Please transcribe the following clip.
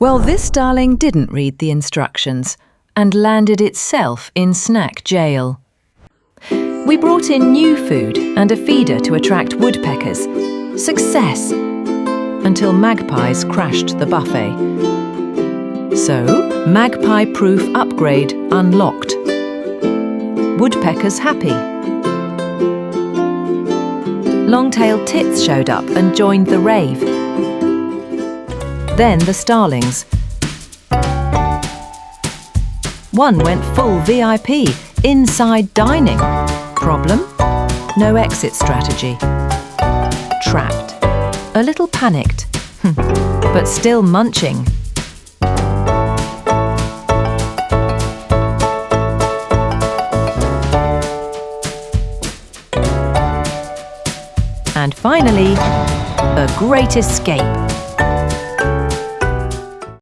Well, this starling didn't read the instructions and landed itself in snack jail. We brought in new food and a feeder to attract woodpeckers. Success! Until magpies crashed the buffet. So, magpie-proof upgrade unlocked. Woodpeckers happy. Long-tailed tits showed up and joined the rave. Then the starlings. One went full VIP, inside dining. Problem? No exit strategy. Trapped. A little panicked, but still munching. And finally, a great escape.